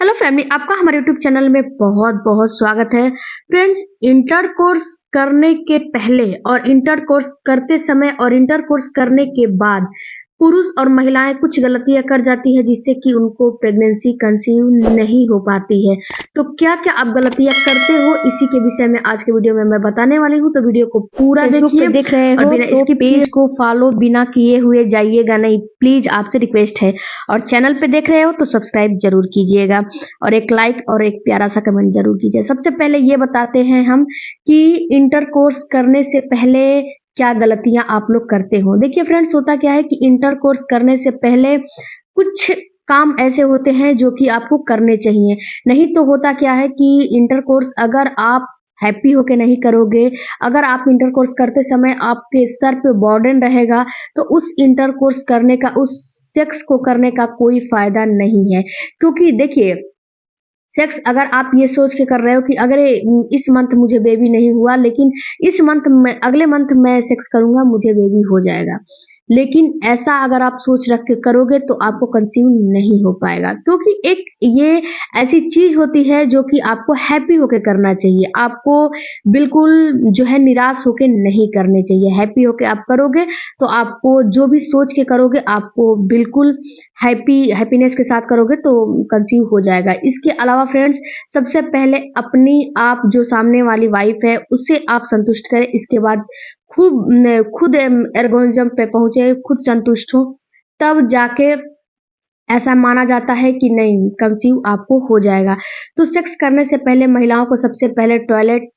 Hello family, आपका हमारे YouTube channel में बहुत बहुत स्वागत है। फ्रेंड्स, इंटरकोर्स करने के पहले और इंटरकोर्स करते समय और इंटरकोर्स करने के बाद पुरुष और महिलाएं कुछ गलतियां कर जाती है जिससे कि उनको प्रेगनेंसी कंसीव नहीं हो पाती है। तो क्या क्या आप गलतियां करते हो, इसी के विषय में आज के वीडियो में मैं बताने वाली हूँ। तो वीडियो को पूरा देखिए, देख रहे हो और बिना तो इसकी पेज को फॉलो बिना किए हुए जाइएगा नहीं, प्लीज आपसे रिक्वेस्ट है। और चैनल पे देख रहे हो तो सब्सक्राइब जरूर कीजिएगा और एक लाइक और एक प्यारा सा कमेंट जरूर कीजिए। सबसे पहले ये बताते हैं हम कि इंटरकोर्स करने से पहले क्या गलतियां आप लोग करते हो। देखिए फ्रेंड्स, होता क्या है कि इंटरकोर्स करने से पहले कुछ काम ऐसे होते हैं जो कि आपको करने चाहिए। नहीं तो होता क्या है कि इंटरकोर्स अगर आप हैप्पी होके नहीं करोगे, अगर आप इंटरकोर्स करते समय आपके सर पे बर्डन रहेगा, तो उस इंटरकोर्स करने का, उस सेक्स को करने का कोई फायदा नहीं है। क्योंकि देखिए, सेक्स अगर आप ये सोच के कर रहे हो कि अगर इस मंथ मुझे बेबी नहीं हुआ, लेकिन इस मंथ में, अगले मंथ मैं सेक्स करूंगा, मुझे बेबी हो जाएगा, लेकिन ऐसा अगर आप सोच रख के करोगे तो आपको कंसीव नहीं हो पाएगा। क्योंकि एक ये ऐसी चीज होती है जो कि आपको हैप्पी होके करना चाहिए। आपको बिल्कुल जो है निराश होके नहीं करने चाहिए। हैप्पी होके आप करोगे तो आपको जो भी सोच के करोगे, आपको बिल्कुल हैप्पीनेस के साथ करोगे तो कंसीव हो जाएगा। इसके अलावा फ्रेंड्स, सबसे पहले अपनी, आप जो सामने वाली वाइफ है उससे आप संतुष्ट करें। इसके बाद खुद एर्गोनिज्म पे पहुंचे, खुद संतुष्ट हो, तब जाके ऐसा माना जाता है कि नहीं, कंसीव आपको हो जाएगा। तो सेक्स करने से पहले महिलाओं को सबसे पहले टॉयलेट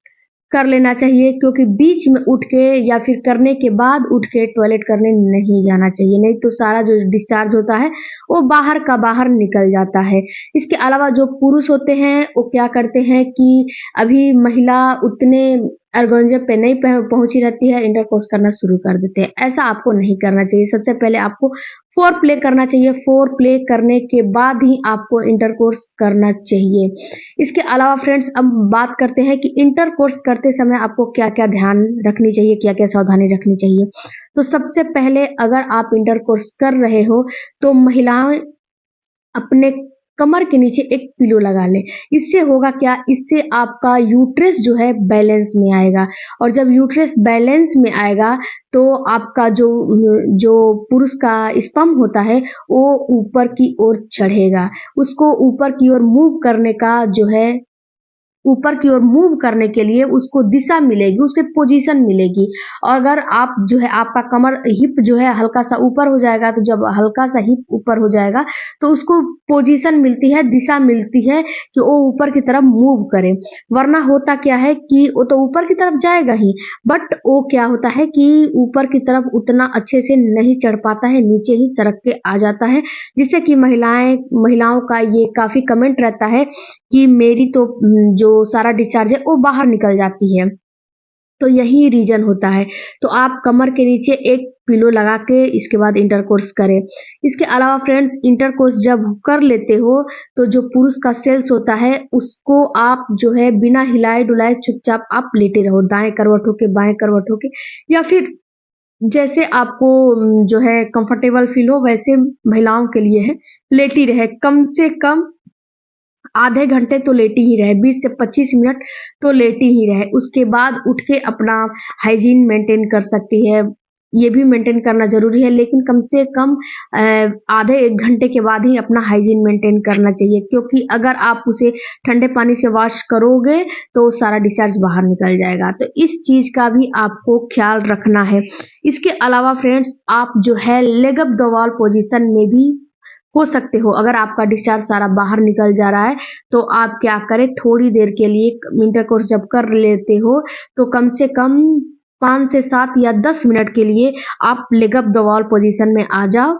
कर लेना चाहिए, क्योंकि बीच में उठ के या फिर करने के बाद उठ के टॉयलेट करने नहीं जाना चाहिए। नहीं तो सारा जो डिस्चार्ज होता है वो बाहर का बाहर निकल जाता है। इसके अलावा जो पुरुष होते हैं वो क्या करते हैं कि अभी महिला उतने अर्गोंजम पे नहीं पहुंची रहती है, इंटरकोर्स करना शुरू कर देते हैं। ऐसा आपको नहीं करना चाहिए। सबसे पहले आपको फोर प्ले करना चाहिए। फोर प्ले करने के बाद ही आपको इंटरकोर्स करना चाहिए। इसके अलावा फ्रेंड्स, अब बात करते हैं कि इंटरकोर्स करते समय आपको क्या क्या ध्यान रखनी चाहिए, क्या क्या सावधानी रखनी चाहिए। तो सबसे पहले, अगर आप इंटरकोर्स कर रहे हो तो महिलाएं अपने कमर के नीचे एक पिलो लगा ले। इससे होगा क्या, इससे आपका यूट्रस जो है बैलेंस में आएगा, और जब यूट्रस बैलेंस में आएगा तो आपका जो जो पुरुष का स्पर्म होता है वो ऊपर की ओर चढ़ेगा। उसको ऊपर की ओर मूव करने का जो है, ऊपर की ओर मूव करने के लिए उसको दिशा मिलेगी, उसके पोजीशन मिलेगी। और अगर आप जो है, आपका कमर हिप जो है हल्का सा ऊपर हो जाएगा, तो जब हल्का सा हिप ऊपर हो जाएगा तो उसको पोजीशन मिलती है, दिशा मिलती है कि वो ऊपर की तरफ मूव करे। वरना होता क्या है कि वो तो ऊपर की तरफ जाएगा ही, बट वो क्या होता है कि ऊपर की तरफ उतना अच्छे से नहीं चढ़ पाता है, नीचे ही सड़क के आ जाता है। जिससे कि महिलाओं का ये काफी कमेंट रहता है कि मेरी तो जो सारा डिस्चार्ज है वो बाहर निकल जाती है। तो यही रीजन होता है। तो आप कमर के नीचे एक पिलो लगा के इसके बाद इंटरकोर्स करें। इसके अलावा फ्रेंड्स, इंटरकोर्स जब कर लेते हो तो जो पुरुष का सेल्स होता है उसको आप जो है बिना हिलाए डुलाए चुपचाप आप लेटे रहो, दाएं करवट होके, बाएं करवट होके, या फिर जैसे आपको जो है कंफर्टेबल फील हो वैसे महिलाओं के लिए है। लेटी रहे कम से कम आधे घंटे तो लेटी ही रहे, 20 से 25 मिनट तो लेटी ही रहे। उसके बाद उठ के अपना हाइजीन मेंटेन कर सकती है। ये भी मेंटेन करना जरूरी है, लेकिन कम से कम आधे एक घंटे के बाद ही अपना हाइजीन मेंटेन करना चाहिए। क्योंकि अगर आप उसे ठंडे पानी से वॉश करोगे तो सारा डिस्चार्ज बाहर निकल जाएगा। तो इस चीज का भी आपको ख्याल रखना है। इसके अलावा फ्रेंड्स, आप जो है leg up the wall position में भी हो सकते हो। अगर आपका डिस्चार्ज सारा बाहर निकल जा रहा है तो आप क्या करें, थोड़ी देर के लिए इंटरकोर्स जब कर लेते हो तो कम से कम 5 से 7 या 10 मिनट के लिए आप leg up the wall position में आ जाओ।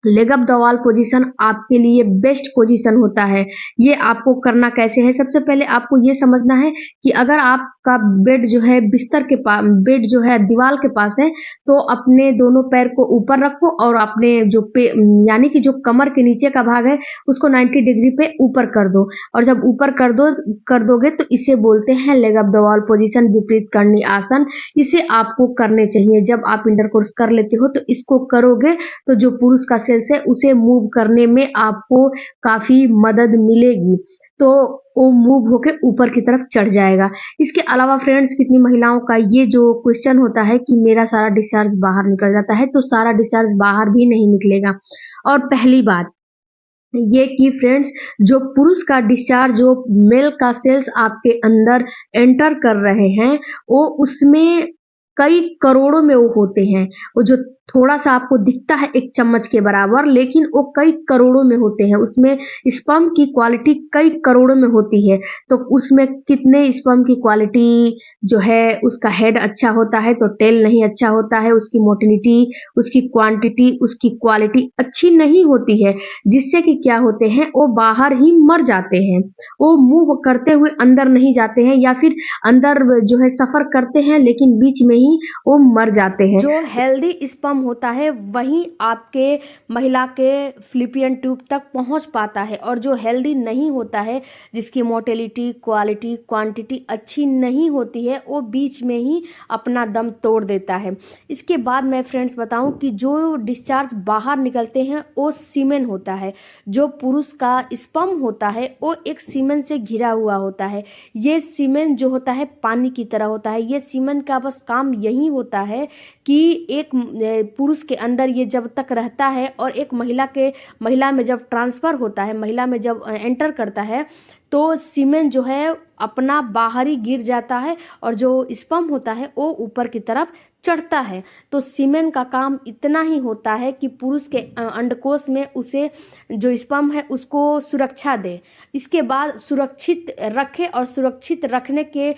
Leg up the wall position आपके लिए बेस्ट पोजीशन होता है। ये आपको करना कैसे है, सबसे पहले आपको ये समझना है कि अगर आपका बेड जो है बिस्तर के पास, बेड जो है दीवार के पास है, तो अपने दोनों पैर को ऊपर रखो और अपने जो यानी कि जो कमर के नीचे का भाग है उसको 90 डिग्री पे ऊपर कर दो। और जब ऊपर कर दोगे तो इसे बोलते हैं leg up the wall position, विपरीत करनी आसन। इसे आपको करने चाहिए जब आप इंटरकोर्स कर लेते हो। तो इसको करोगे तो जो पुरुष का सेल्स है उसे मूव करने में आपको काफ़ी मदद मिलेगी। तो वो मूव होके ऊपर की तरफ चढ़ जाएगा। इसके अलावा फ्रेंड्स कितनी महिलाओं का ये जो क्वेश्चन होता है कि मेरा सारा डिस्चार्ज बाहर निकल जाता है, तो सारा डिस्चार्ज बाहर भी नहीं निकलेगा। और पहली बात ये कि फ्रेंड्स जो पुरुष का डिस्चार्ज जो मेल का सेल्स आपके अंदर एंटर कर रहे हैं वो उसमें कई करोड़ों में वो होते हैं। वो जो थोड़ा सा आपको दिखता है एक चम्मच के बराबर, लेकिन वो कई करोड़ों में होते हैं। उसमें स्पर्म की क्वालिटी कई करोड़ों में होती है। तो उसमें कितने स्पर्म की क्वालिटी जो है उसका हेड अच्छा होता है तो टेल नहीं अच्छा होता है, उसकी मोटिलिटी, उसकी क्वांटिटी, उसकी क्वालिटी अच्छी नहीं होती है, जिससे कि क्या होते हैं वो बाहर ही मर जाते हैं। वो मूव करते हुए अंदर नहीं जाते हैं या फिर अंदर जो है सफर करते हैं लेकिन बीच में ही वो मर जाते हैं। जो हेल्दी स्पर्म होता है वही आपके महिला के फ्लिपियन ट्यूब तक पहुंच पाता है, और जो हेल्दी नहीं होता है, जिसकी मोटिलिटी, क्वालिटी, क्वांटिटी अच्छी नहीं होती है, वो बीच में ही अपना दम तोड़ देता है। इसके बाद मैं फ्रेंड्स बताऊं कि जो डिस्चार्ज बाहर निकलते हैं वो सीमेन होता है। जो पुरुष का स्पर्म होता है वो एक सीमेन से घिरा हुआ होता है। ये सीमेन जो होता है पानी की तरह होता है। ये सीमेन का बस काम यही होता है कि एक पुरुष के अंदर ये जब तक रहता है और एक महिला में जब ट्रांसफ़र होता है, महिला में जब एंटर करता है, तो सीमेन जो है अपना बाहरी गिर जाता है और जो स्पर्म होता है वो ऊपर की तरफ चढ़ता है। तो सीमेन का काम इतना ही होता है कि पुरुष के अंडकोश में उसे जो स्पर्म है उसको सुरक्षा दे, इसके बाद सुरक्षित रखे और सुरक्षित रखने के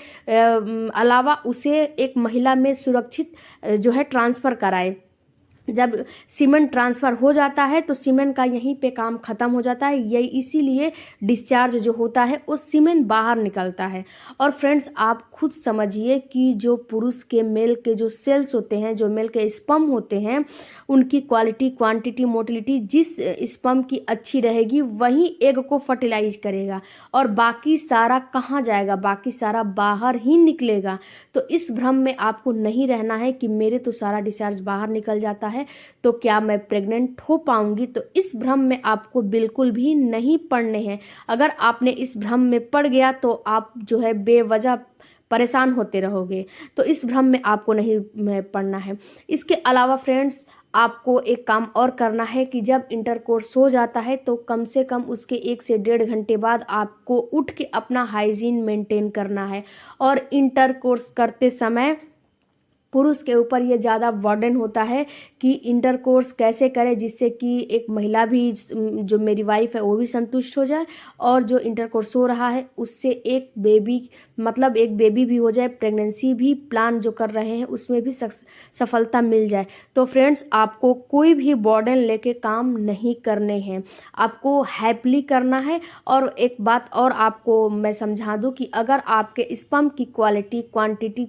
अलावा उसे एक महिला में सुरक्षित जो है ट्रांसफ़र कराए। जब सीमेन ट्रांसफ़र हो जाता है तो सीमेन का यहीं पे काम ख़त्म हो जाता है। यही इसीलिए डिस्चार्ज जो होता है वो सीमेन बाहर निकलता है। और फ्रेंड्स आप खुद समझिए कि जो पुरुष के मेल के जो सेल्स होते हैं, जो मेल के स्पर्म होते हैं, उनकी क्वालिटी, क्वांटिटी, मोटिलिटी जिस स्पर्म की अच्छी रहेगी वही एग को फर्टिलाइज करेगा, और बाकी सारा कहाँ जाएगा, बाकी सारा बाहर ही निकलेगा। तो इस भ्रम में आपको नहीं रहना है कि मेरे तो सारा डिस्चार्ज बाहर निकल जाता है तो क्या मैं प्रेग्नेंट हो पाऊंगी। तो इस भ्रम में आपको बिल्कुल भी नहीं पड़ने हैं। अगर आपने इस भ्रम में पड़ गया तो आप जो है बेवजह परेशान होते रहोगे। तो इस भ्रम में आपको नहीं पड़ना है। इसके अलावा फ्रेंड्स आपको एक काम और करना है कि जब इंटरकोर्स हो जाता है तो कम से कम उसके 1 से 1.5 घंटे बाद आपको उठ के अपना हाइजीन मेंटेन करना है। और इंटरकोर्स करते समय पुरुष के ऊपर ये ज़्यादा बर्डन होता है कि इंटरकोर्स कैसे करे जिससे कि एक महिला भी, जो मेरी वाइफ है, वो भी संतुष्ट हो जाए, और जो इंटरकोर्स हो रहा है उससे एक बेबी भी हो जाए, प्रेगनेंसी भी प्लान जो कर रहे हैं उसमें भी सफलता मिल जाए। तो फ्रेंड्स आपको कोई भी बर्डन लेके काम नहीं करने हैं, आपको हैप्पीली करना है। और एक बात और आपको मैं समझा दूं कि अगर आपके स्पर्म की क्वालिटी, क्वांटिटी,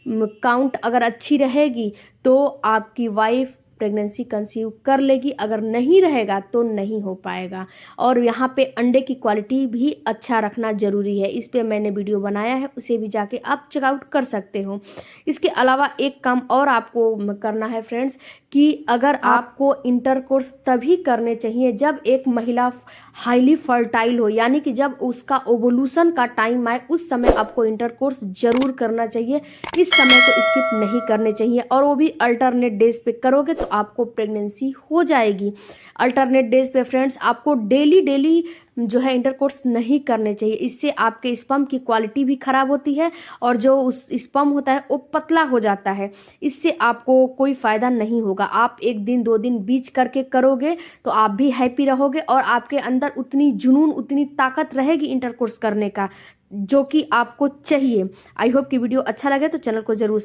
काउंट अगर अच्छी रहेगी तो आपकी वाइफ प्रेगनेंसी कंसीव कर लेगी, अगर नहीं रहेगा तो नहीं हो पाएगा। और यहाँ पे अंडे की क्वालिटी भी अच्छा रखना ज़रूरी है, इस पे मैंने वीडियो बनाया है, उसे भी जाके आप चेकआउट कर सकते हो। इसके अलावा एक काम और आपको करना है फ्रेंड्स कि अगर आपको इंटरकोर्स तभी करने चाहिए जब एक महिला हाईली फर्टाइल हो, यानी कि जब उसका ओवुलेशन का टाइम आए उस समय आपको इंटरकोर्स जरूर करना चाहिए। इस समय को स्किप नहीं करने चाहिए, और वो भी अल्टरनेट डेज पे करोगे तो आपको प्रेगनेंसी हो जाएगी। अल्टरनेट डेज पे फ्रेंड्स आपको डेली जो है इंटरकोर्स नहीं करने चाहिए, इससे आपके स्पर्म की क्वालिटी भी खराब होती है और जो उस स्पर्म होता है वो पतला हो जाता है, इससे आपको कोई फ़ायदा नहीं होगा। आप 1 दिन 2 दिन बीच करके करोगे तो आप भी हैप्पी रहोगे और आपके अंदर उतनी जुनून, उतनी ताकत रहेगी इंटरकोर्स करने का जो कि आपको चाहिए। आई होप कि वीडियो अच्छा लगे तो चैनल को जरूर